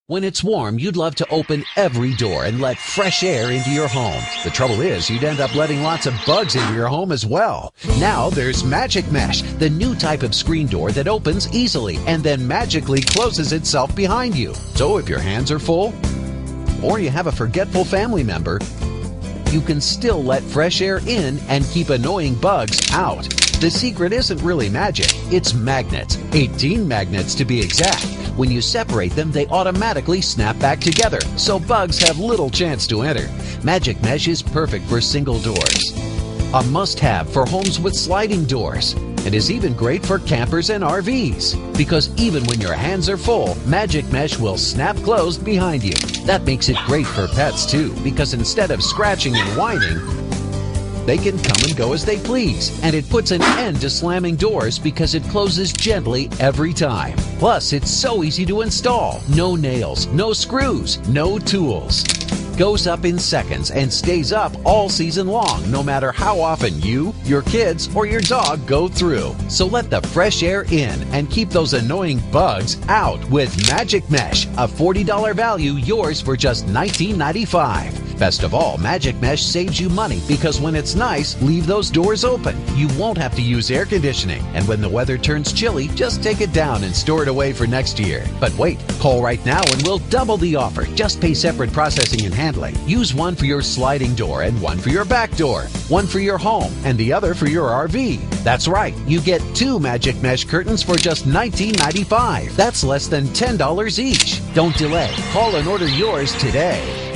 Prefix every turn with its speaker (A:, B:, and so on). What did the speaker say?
A: When it's warm, you'd love to open every door and let fresh air into your home. The trouble is, you'd end up letting lots of bugs into your home as well. Now there's Magic Mesh, the new type of screen door that opens easily and then magically closes itself behind you. So if your hands are full, or you have a forgetful family member, you can still let fresh air in and keep annoying bugs out. The secret isn't really magic, it's magnets. 18 magnets to be exact. When you separate them, they automatically snap back together, so bugs have little chance to enter. Magic Mesh is perfect for single doors, a must-have for homes with sliding doors, and is even great for campers and RVs. Because even when your hands are full, Magic Mesh will snap closed behind you. That makes it great for pets too, because instead of scratching and whining, they can come and go as they please, and it puts an end to slamming doors because it closes gently every time. Plus, it's so easy to install. No nails, no screws, no tools. Goes up in seconds and stays up all season long, no matter how often you, your kids, or your dog go through. So let the fresh air in and keep those annoying bugs out with Magic Mesh, a $40 value, yours for just $19.95. Best of all, Magic Mesh saves you money because when it's nice, leave those doors open. You won't have to use air conditioning. And when the weather turns chilly, just take it down and store it away for next year. But wait, call right now and we'll double the offer. Just pay separate processing and handling. Use one for your sliding door and one for your back door. One for your home and the other for your RV. That's right, you get 2 Magic Mesh curtains for just $19.95. That's less than $10 each. Don't delay. Call and order yours today.